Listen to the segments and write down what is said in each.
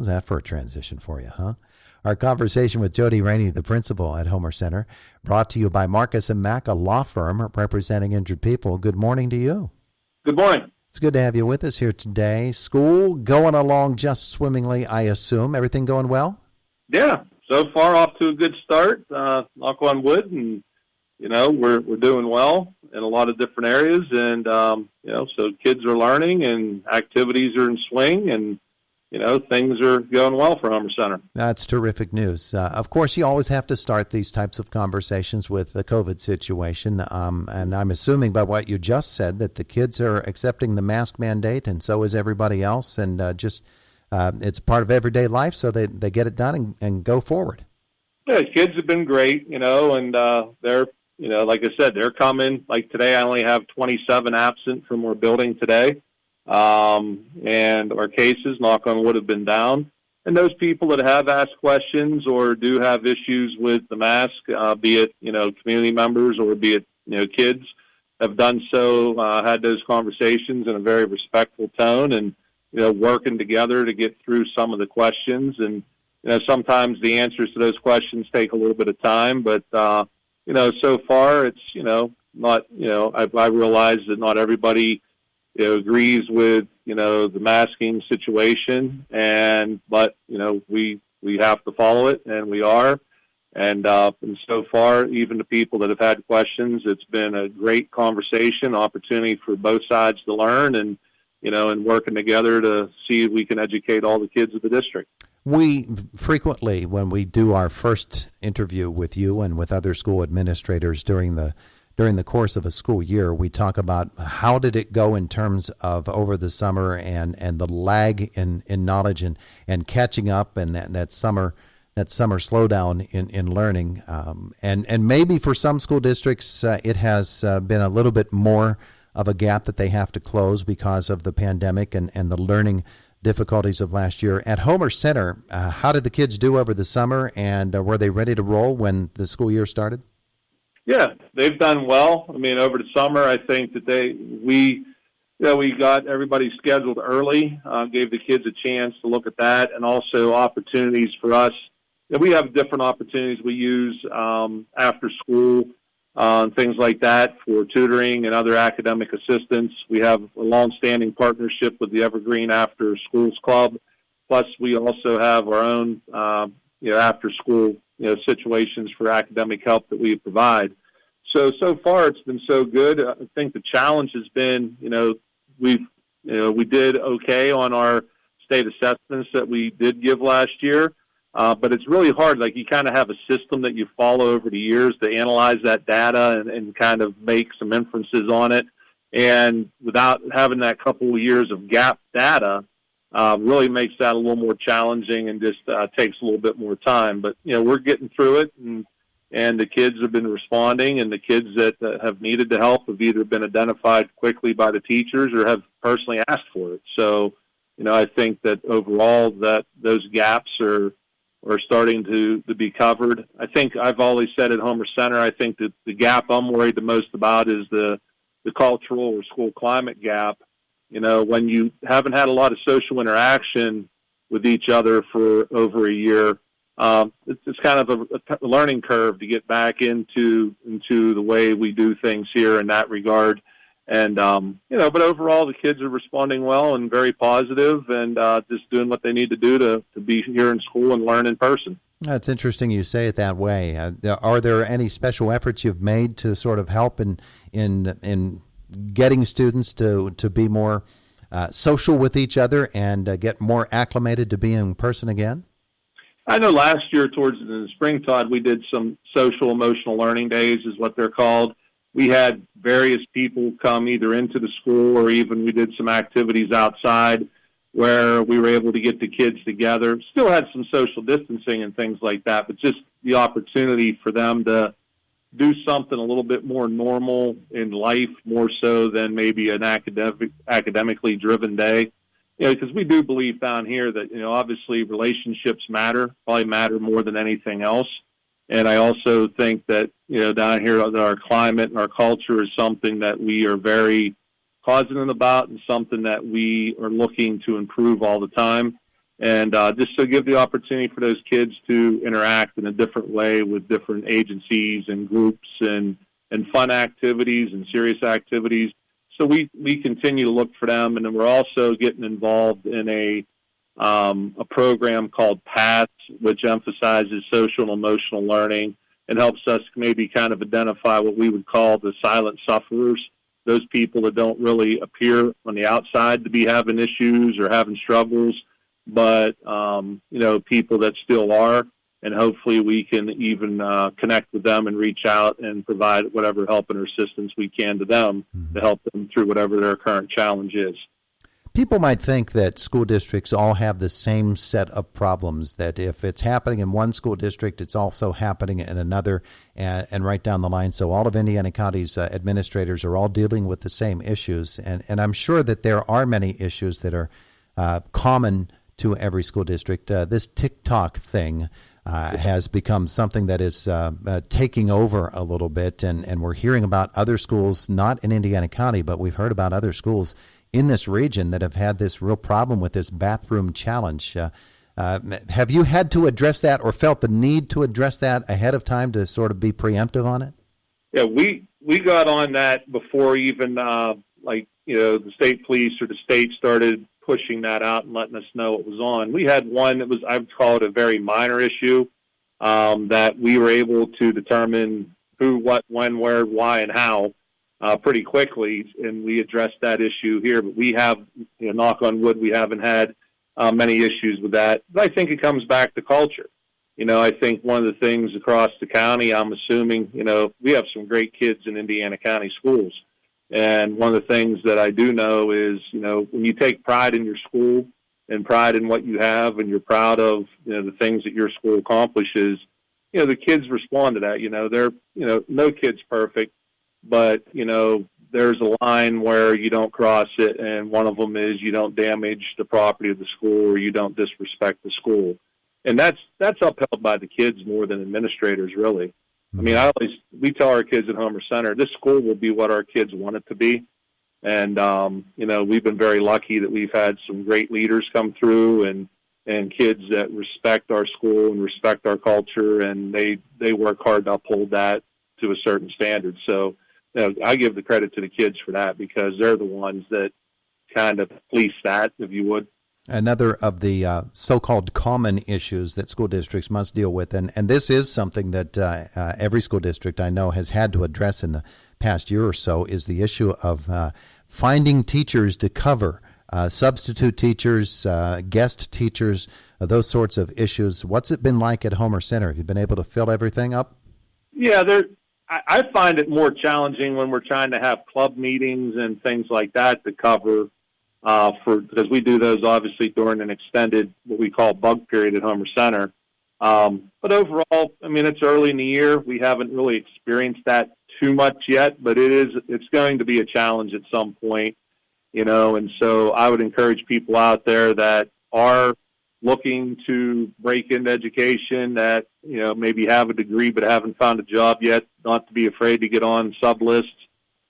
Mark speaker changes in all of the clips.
Speaker 1: How's that for a transition for you, huh? Our conversation with Jody Rainey, the principal at Homer Center, brought to you by Marcus & Mack, a law firm representing injured people. Good morning to you.
Speaker 2: Good morning.
Speaker 1: It's good to have you with us here today. School going along just swimmingly, I assume. Everything going well?
Speaker 2: Yeah, so far off to a good start. Knock on wood, and we're doing well in a lot of different areas, and so kids are learning and activities are in swing, and things are going well for Homer Center.
Speaker 1: That's terrific news. Of course, you always have to start these types of conversations with the COVID situation. And I'm assuming by what you just said that the kids are accepting the mask mandate, and so is everybody else. And it's part of everyday life, so they get it done and go forward.
Speaker 2: Yeah, kids have been great, and they're, like I said, they're coming. Like today, I only have 27 absent from our building today. And our cases, knock on wood, have been down. And those people that have asked questions or do have issues with the mask, be it, community members or be it, kids, have done so, had those conversations in a very respectful tone and, working together to get through some of the questions. And, sometimes the answers to those questions take a little bit of time, but, so far it's, not, I realize that not everybody agrees with, the masking situation, but we have to follow it, and we are. And so far, even the people that have had questions, it's been a great conversation, opportunity for both sides to learn and, and working together to see if we can educate all the kids of the district.
Speaker 1: We frequently, when we do our first interview with you and with other school administrators during the course of a school year, we talk about how did it go in terms of over the summer and the lag in knowledge and catching up and that summer slowdown in learning. And maybe for some school districts, it has been a little bit more of a gap that they have to close because of the pandemic and the learning difficulties of last year. At Homer Center, how did the kids do over the summer, and were they ready to roll when the school year started?
Speaker 2: Yeah, they've done well. I mean, over the summer, I think that we got everybody scheduled early, gave the kids a chance to look at that, and also opportunities for us. We have different opportunities we use after school, things like that for tutoring and other academic assistance. We have a long-standing partnership with the Evergreen After Schools Club. Plus, we also have our own, after-school situations for academic help that we provide. So far it's been so good. I think the challenge has been, we did okay on our state assessments that we did give last year. But it's really hard. Like, you kind of have a system that you follow over the years to analyze that data and kind of make some inferences on it. And without having that couple of years of gap data, really makes that a little more challenging and just takes a little bit more time. But, we're getting through it, and the kids have been responding, and the kids that have needed the help have either been identified quickly by the teachers or have personally asked for it. So, I think that overall that those gaps are starting to be covered. I think I've always said at Homer Center, I think that the gap I'm worried the most about is the cultural or school climate gap. When you haven't had a lot of social interaction with each other for over a year, it's kind of a learning curve to get back into the way we do things here in that regard. And, but overall the kids are responding well and very positive and just doing what they need to do to be here in school and learn in person.
Speaker 1: That's interesting you say it that way. Are there any special efforts you've made to sort of help in getting students to be more social with each other and get more acclimated to being in person again?
Speaker 2: I know last year towards the spring, Todd, we did some social-emotional learning days is what they're called. We had various people come either into the school or even we did some activities outside where we were able to get the kids together. Still had some social distancing and things like that, but just the opportunity for them to do something a little bit more normal in life, more so than maybe an academically driven day. Because we do believe down here that, obviously relationships matter, probably matter more than anything else. And I also think that, down here, our climate and our culture is something that we are very cognizant about and something that we are looking to improve all the time. And just to give the opportunity for those kids to interact in a different way with different agencies and groups and fun activities and serious activities. So we continue to look for them, and then we're also getting involved in a program called PATS, which emphasizes social and emotional learning and helps us maybe kind of identify what we would call the silent sufferers, those people that don't really appear on the outside to be having issues or having struggles, but people that still are, and hopefully we can even connect with them and reach out and provide whatever help and assistance we can to them to help them through whatever their current challenge is.
Speaker 1: People might think that school districts all have the same set of problems, that if it's happening in one school district, it's also happening in another, and right down the line. So all of Indiana County's administrators are all dealing with the same issues. And I'm sure that there are many issues that are common to every school district. This TikTok thing has become something that is taking over a little bit, and we're hearing about other schools, not in Indiana County, but we've heard about other schools in this region that have had this real problem with this bathroom challenge. Have you had to address that or felt the need to address that ahead of time to sort of be preemptive on it?
Speaker 2: Yeah, we got on that before even the state police or the state started pushing that out and letting us know it was on. We had one that was, I would call it a very minor issue, that we were able to determine who, what, when, where, why, and how pretty quickly, and we addressed that issue here. But we have, knock on wood, we haven't had many issues with that. But I think it comes back to culture. I think one of the things across the county, I'm assuming, we have some great kids in Indiana County schools. And one of the things that I do know is, when you take pride in your school and pride in what you have, and you're proud of, the things that your school accomplishes, the kids respond to that. They're, no kid's perfect, but, there's a line where you don't cross it. And one of them is you don't damage the property of the school, or you don't disrespect the school. And that's upheld by the kids more than administrators, really. I mean, we tell our kids at Homer Center, this school will be what our kids want it to be. And, we've been very lucky that we've had some great leaders come through and kids that respect our school and respect our culture, and they work hard to uphold that to a certain standard. So, I give the credit to the kids for that, because they're the ones that kind of police that, if you would.
Speaker 1: Another of the so-called common issues that school districts must deal with, and this is something that every school district I know has had to address in the past year or so, is the issue of finding teachers to cover, substitute teachers, guest teachers, those sorts of issues. What's it been like at Homer Center? Have you been able to fill everything up?
Speaker 2: Yeah, I find it more challenging when we're trying to have club meetings and things like that to cover, because we do those obviously during an extended, what we call bug period at Homer Center. But overall, I mean, it's early in the year. We haven't really experienced that too much yet, but it's going to be a challenge at some point, and so I would encourage people out there that are looking to break into education, that, maybe have a degree but haven't found a job yet, not to be afraid to get on sub lists,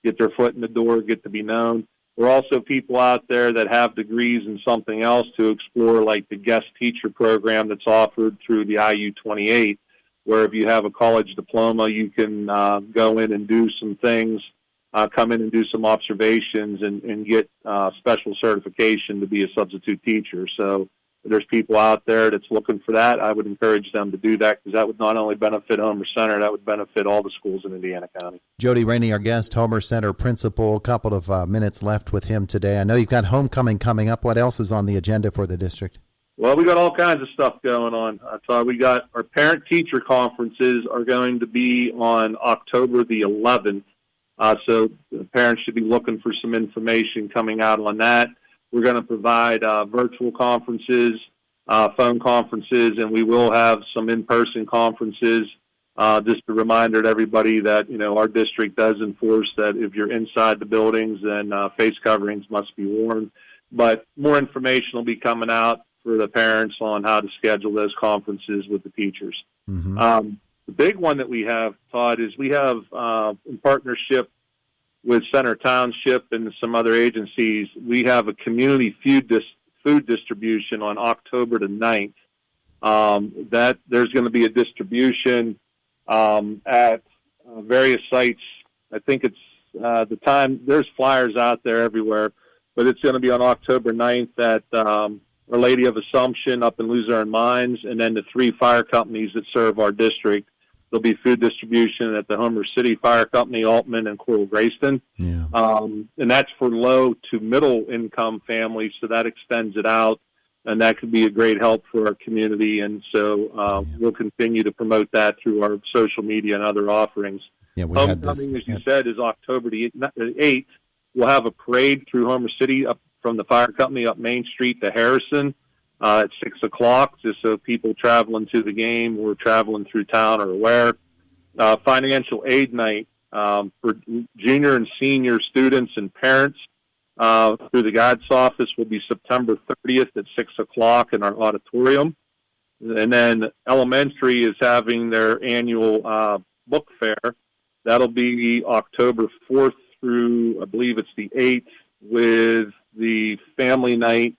Speaker 2: get their foot in the door, get to be known. There are also people out there that have degrees in something else to explore, like the guest teacher program that's offered through the IU-28, where if you have a college diploma, you can go in and do some things, come in and do some observations and get special certification to be a substitute teacher. So if there's people out there that's looking for that, I would encourage them to do that, because that would not only benefit Homer Center, that would benefit all the schools in Indiana County.
Speaker 1: Jody Rainey, our guest, Homer Center principal. A couple of minutes left with him today. I know you've got homecoming coming up. What else is on the agenda for the district?
Speaker 2: Well, we got all kinds of stuff going on. I thought we got our parent-teacher conferences are going to be on October the 11th. So the parents should be looking for some information coming out on that. We're going to provide virtual conferences, phone conferences, and we will have some in-person conferences. Just a reminder to everybody that, our district does enforce that if you're inside the buildings, then face coverings must be worn. But more information will be coming out for the parents on how to schedule those conferences with the teachers. Mm-hmm. The big one that we have, Todd, is we have, in partnership with Center Township and some other agencies, we have a community food distribution on October the 9th. That there's going to be a distribution at various sites. I think it's the time. There's flyers out there everywhere, but it's going to be on October 9th at Our Lady of Assumption up in Luzerne Mines, and then the 3 fire companies that serve our district. There'll be food distribution at the Homer City Fire Company, Altman, and Coral Grayston.
Speaker 1: Yeah.
Speaker 2: And that's for low to middle income families, so that extends it out, and that could be a great help for our community. And so we'll continue to promote that through our social media and other offerings.
Speaker 1: Yeah, we had this.
Speaker 2: Homecoming, as you said, is October the 8th. We'll have a parade through Homer City up from the fire company up Main Street to Harrison at 6 o'clock, just so people traveling to the game or traveling through town are aware. Financial aid night for junior and senior students and parents through the guides office will be September 30th at 6 o'clock in our auditorium. And then elementary is having their annual book fair. That'll be October 4th through, I believe it's the 8th, with the family night.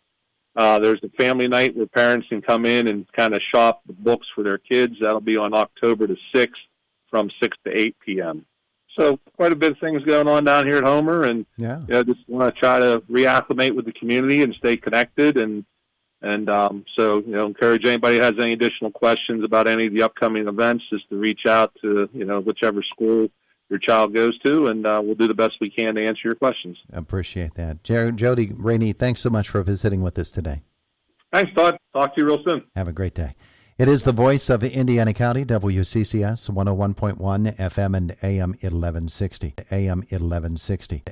Speaker 2: There's a family night where parents can come in and kind of shop the books for their kids. That'll be on October the 6th from 6 to 8 p.m. So quite a bit of things going on down here at Homer, and just want to try to reacclimate with the community and stay connected. And so encourage anybody who has any additional questions about any of the upcoming events just to reach out to whichever school your child goes to, and we'll do the best we can to answer your questions.
Speaker 1: I appreciate that. Jody Rainey, thanks so much for visiting with us today.
Speaker 2: Thanks, Todd. Talk to you real soon.
Speaker 1: Have a great day. It is the voice of Indiana County, WCCS 101.1 FM and AM 1160. AM 1160.